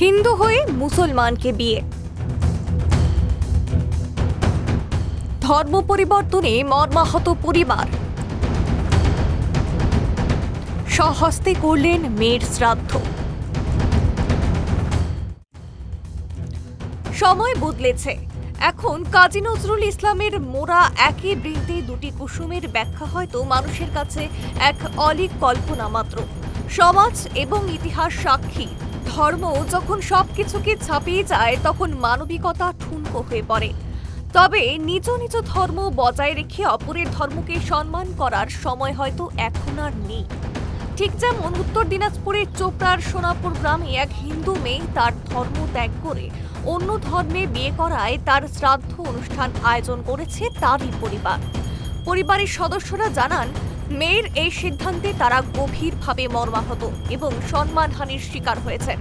হিন্দু হয়ে মুসলমানকে বিয়ে, ধর্ম পরিবর্তনে মর্মাহত পরিবার, স্বহস্তে করলেন মেয়ের শ্রাদ্ধ। সময় বদলেছে। এখন কাজী নজরুল ইসলামের মোরা একই বৃন্তে দুটি কুসুমের ব্যাখ্যা হয়তো মানুষের কাছে এক অলীক কল্পনা মাত্র। সমাজ এবং ইতিহাস সাক্ষী, ধর্ম যখন সবকিছুকে ছাপিয়ে যায় তখন মানবিকতা ঠুনকো হয়ে পড়ে। তবে নিজ নিজ ধর্ম বজায় রেখে অপরের ধর্মকে সম্মান করার সময় হয়তো এখন আর নেই। ঠিক যেমন উত্তর দিনাজপুরের চোপড়ার সোনাপুর গ্রামে এক হিন্দু মেয়ে তার ধর্ম ত্যাগ করে অন্য ধর্মে বিয়ে করায় তার শ্রাদ্ধ অনুষ্ঠান আয়োজন করেছে তারই পরিবার। পরিবারের সদস্যরা জানান, মেয়ের এই সিদ্ধান্তে তারা গভীরভাবে মর্মাহত এবং সম্মানহানির শিকার হয়েছেন।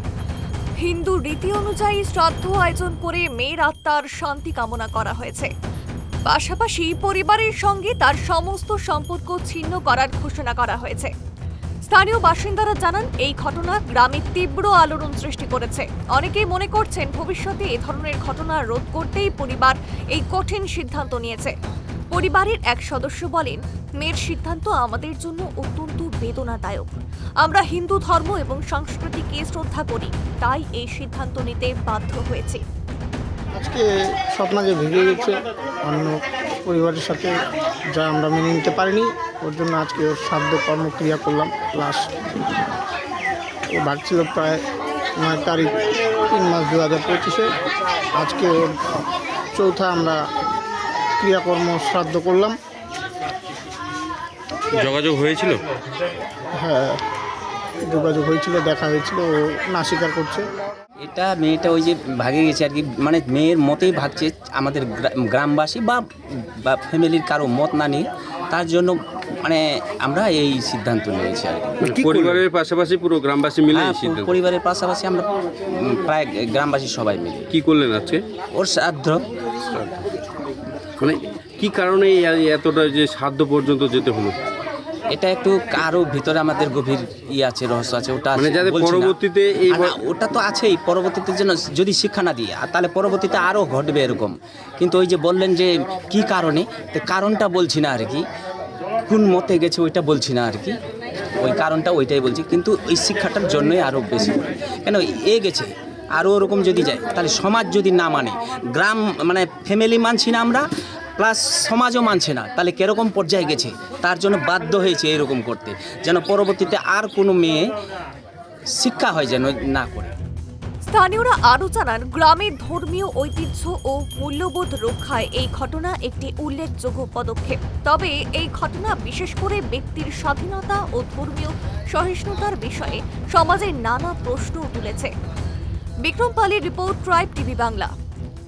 হিন্দু রীতি অনুযায়ী শ্রাদ্ধ আয়োজন করে মেয়ের আত্মার শান্তি কামনা করা হয়েছে। পাশাপাশি পরিবারের সঙ্গে তার সমস্ত সম্পর্ক ছিন্ন করার ঘোষণা করা হয়েছে। স্থানীয় বাসিন্দারা জানান, এই ঘটনা গ্রামে তীব্র আলোড়ন সৃষ্টি করেছে। অনেকেই মনে করছেন ভবিষ্যতে এ ধরনের ঘটনা রোধ করতেই পরিবার এই কঠিন সিদ্ধান্ত নিয়েছে। পরিবারের এক সদস্য বলেন, মেয়ের সিদ্ধান্ত আমাদের জন্য অত্যন্ত বেদনাদায়ক। আমরা হিন্দু ধর্ম এবং সংস্কৃতিকে শ্রদ্ধা করি, তাই এই সিদ্ধান্ত নিতে বাধ্য হয়েছি। আজকে স্বপ্ন যে ভেঙে গেছে অন্য পরিবারের সাথে, যা আমরা মেনে নিতে পারিনি, ওর জন্য আজকে ওর শ্রাদ্ধ কর্মক্রিয়া করলাম। লাস্ট ও ভাগছিল প্রায় 9 তারিখ 3 মাস 2025-এ। আজকে ওর চৌথা আমরা ক্রিয়াকর্ম শ্রাদ্ধ করলাম। যোগাযোগ হয়েছিল? হ্যাঁ, যোগাযোগ হয়েছিল, দেখা হয়েছিল, ও না স্বীকার করছে। এটা মেয়েটা ওই যে ভাগে গেছে আর কি, মানে মেয়ের মতেই ভাগছে। আমাদের গ্রামবাসী বা ফ্যামিলির কারো মত না নিয়ে, তার জন্য মানে আমরা এই সিদ্ধান্ত নিয়েছি আর কি। পরিবারের পাশাপাশি পুরো গ্রামবাসী মিলে এই সিদ্ধান্ত? পরিবারের পাশাপাশি আমরা প্রায় গ্রামবাসী সবাই মিলে। কি করলেন আজকে? ওর শ্রাদ্ধ। মানে কি কারণে এতটা যে শ্রাদ্ধ পর্যন্ত যেতে হলো? এটা একটু কারো ভিতরে আমাদের গভীর আছে, রহস্য আছে। ওটা মানে যাতে পরবর্তীতে এই ওটা তো আছেই, পরবর্তীতে যেন যদি শিক্ষা না দিয়ে, তাহলে পরবর্তীতে আরও ঘটবে এরকম। কিন্তু ওই যে বললেন যে কি কারণে, তো কারণটা বলছি না আর কি, কোন মতে গেছে ওইটা বলছি না আর কি, ওই কারণটা ওইটাই বলছি। কিন্তু ওই শিক্ষাটার জন্যই আরও বেশি, কেন এ গেছে আরও ওরকম যদি যায়, তাহলে সমাজ যদি না মানে, গ্রাম মানে ফ্যামিলি মানছি না আমরা, প্লাস সমাজও মানছে না, তাহলে কীরকম পর্যায়ে গেছে। তার জন্য বাধ্য হয়েছে এরকম করতে, যেন পরবর্তীতে আর কোনো মেয়ে শিক্ষা হয় যেন না করে। স্থানীয়রা আরও জানান, গ্রামের ধর্মীয় ঐতিহ্য ও মূল্যবোধ রক্ষায় এই ঘটনা একটি উল্লেখযোগ্য পদক্ষেপ। তবে এই ঘটনা বিশেষ করে ব্যক্তির স্বাধীনতা ও ধর্মীয় সহিষ্ণুতার বিষয়ে সমাজে নানা প্রশ্ন তুলেছে। বিক্রম পালের রিপোর্ট, ট্রাইব টিভি বাংলা।